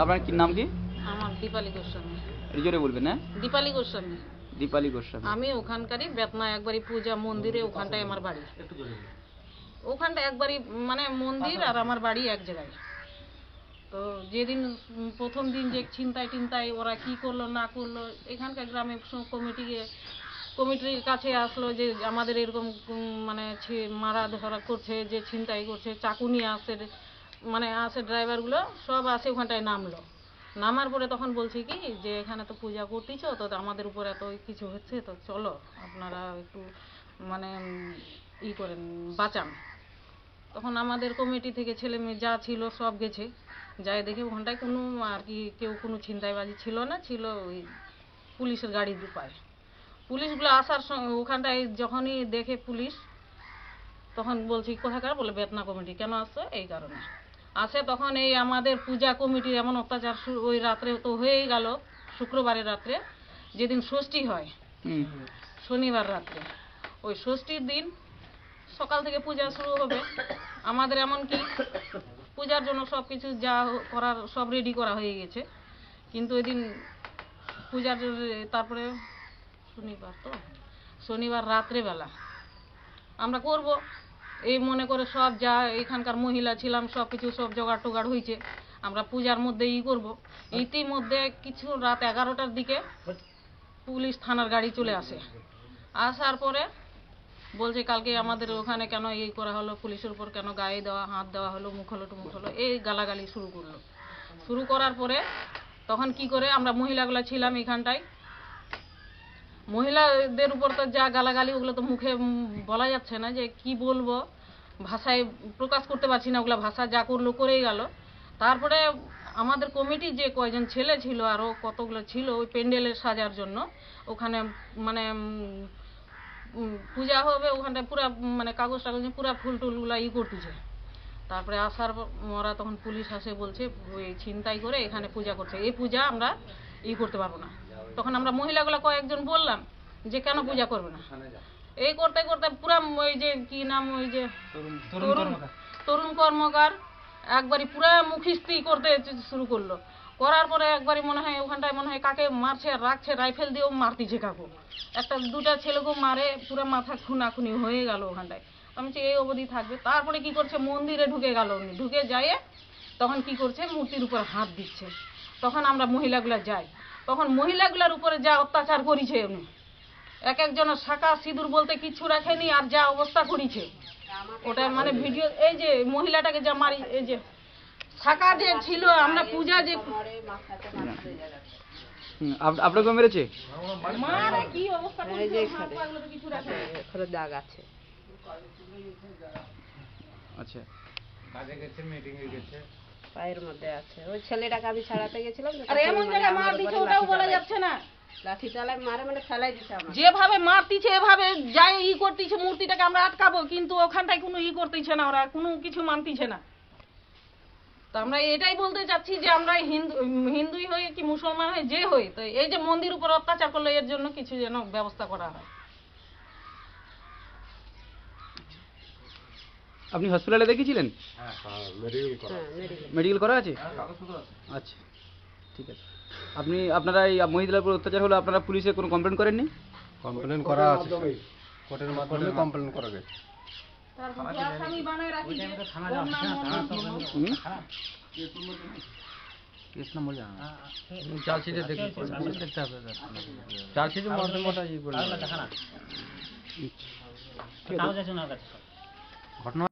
আপনার কি নাম কি? আমার দীপালি গোস্বামী। জোরে বলবেন। হ্যাঁ, দীপালি গোস্বামী। দীপালি গোস্বামী। আমি ওখানকারই বেতনা একবারই পূজা মন্দিরে, ওখানটায় আমার বাড়ি। ওখানটা একবারই মানে মন্দির আর আমার বাড়ি এক জায়গায়। তো যেদিন প্রথম দিন যে ছিনতাই ওরা কি করলো না করলো, এখানকার গ্রামে কমিটির কাছে আসলো যে আমাদের এরকম মানে মারা ধরা করছে, যে ছিনতাই করছে, চাকু নিয়ে আসে, মানে আসে ড্রাইভারগুলো সব আসে, ওখানটায় নামলো। নামার পরে তখন বলছে কি যে এখানে তো পূজা করতেছ, তো আমাদের উপর এত কিছু হচ্ছে, তো চলো আপনারা একটু মানে করেন, বাঁচান। তখন আমাদের কমিটি থেকে ছেলে মেয়ে যা ছিল সব গেছে, যাই দেখে ওখানটায় কোনো আর কি কেউ কোনো ছিনতাইবাজি ছিল না, ছিল ওই পুলিশের গাড়ি দুপায়। পুলিশগুলো আসার সঙ্গে ওখানটায় যখনই দেখে পুলিশ, তখন বলছি কোথাকার, বলে বেতনা কমিটি। কেন আসছে? এই কারণে আসে। তখন এই আমাদের পূজা কমিটির এমন অত্যাচার ওই রাত্রে তো হয়েই গেল, শুক্রবারের রাত্রে, যেদিন ষষ্ঠী হয়, শনিবার রাত্রে, ওই ষষ্ঠীর দিন সকাল থেকে পূজা শুরু হবে। আমাদের এমনকি পূজার জন্য সব কিছু যা করার সব রেডি করা হয়ে গেছে, কিন্তু ওই দিন পূজার তারপরে শনিবার রাত্রেবেলা আমরা করব এই মনে করে সব যা এখানকার মহিলা ছিলাম সব কিছু সব জোগাড় টোগাড় হয়েছে, আমরা পূজার মধ্যে করব। ইতিমধ্যে কিছু রাত 11টার দিকে পুলিশ থানার গাড়ি চলে আসে। আসার পরে বলছে কালকে আমাদের ওখানে কেন করা হলো, পুলিশের উপর কেন গায়ে দেওয়া, হাত দেওয়া হলো, মুখ হলো টুমুখ হলো, এই গালাগালি শুরু করলো। শুরু করার পরে তখন কি করে, আমরা মহিলাগুলা ছিলাম এখানটায়, মহিলাদের উপর তো যা গালাগালি, ওগুলো তো মুখে বলা যাচ্ছে না, যে কি বলবো, ভাষায় প্রকাশ করতে পারছি না, ওগুলা ভাষা যা করলো করেই গেল। তারপরে আমাদের কমিটির যে কয়জন ছেলে ছিল, আরও কতগুলো ছিল ওই প্যান্ডেলের সাজার জন্য, ওখানে মানে পূজা হবে, ওখানটায় পুরা মানে কাগজ টাগজ পুরা ফুল টুলগুলা করতেছে। তারপরে আসার ওরা তখন পুলিশ আসে, বলছে ওই ছিনতাই করে এখানে পূজা করছে, এই পূজা আমরা করতে পারবো না। তখন আমরা মহিলাগুলা কয়েকজন বললাম যে কেন পূজা করবে না, এই করতে করতে পুরা ওই যে কি নাম, ওই যে তরুণ কর্মকার একবারই পুরা মুখিস্তি করতে শুরু করলো। করার পরে একবারই মনে হয় ওখানটায় মনে হয় কাকে মারছে আর রাখছে, রাইফেল দিয়েও মারতিছে কাকু, একটা দুটা ছেলেকেও মারে, পুরো মাথা খুনাখুনি হয়ে গেল ওখানটায়। আমি এই অবধি থাকবে। তারপরে কি করছে, মন্দিরে ঢুকে গেল, উনি ঢুকে যায়, তখন কি করছে, মূর্তির উপর হাত দিচ্ছে। তখন আমরা মহিলাগুলা যাই, তখন মহিলাগুলার উপরে যা অত্যাচার করেছে উনি, এক একজনের শাঁখা সিঁদুর বলতে কিছু রাখেনি, আর যা অবস্থা করেছে ওটা মানে ভিডিও, এই যে মহিলাটাকে যা মারি, এই যে শাঁখা যে ছিল, আমরা পূজা যে আপনাকে মেরেছে, মারে কি অবস্থা করেছে, কিছু রাখে দাগ আছে। আচ্ছা, কাজে গেছে, মিটিং এ গেছে, পায়ের মধ্যে আছে। ওই ছেলেটাকে আমি ছাড়াতে গেছিলাম, আর এমন জায়গায় মার দিছে ওটাও বলা যাচ্ছে না, লাঠি চালায় মারে, মানে ফেলাই দিছে। আমরা যেভাবে মারতিছে এভাবে যাই করতেছে, মূর্তিটাকে আমরা আটকাবো, কিন্তু ওখানটায় কোনো করতেছে না, ওরা কোনো কিছু মানতিছে না। তো আমরা এটাই বলতে চাচ্ছি যে আমরা হিন্দুই হই কি মুসলমান হই, যে হই, তো এই যে মন্দির উপর অত্যাচার করলো, এর জন্য কিছু যেন ব্যবস্থা করা হয়। আপনি হসপিটালে দেখিয়েছিলেন? মেডিকেল করা আছে? আচ্ছা, ঠিক আছে। আপনারা এই মহিলার উপর অত্যাচার হলো, আপনারা পুলিশে কোনো কমপ্লেন করেননি? কমপ্লেন করা আছে, কোর্টের মাধ্যমে কমপ্লেন করা গেছে। চার্জশিটে দেখতে হবে, চার্জশিটে মোটা ঘটনা।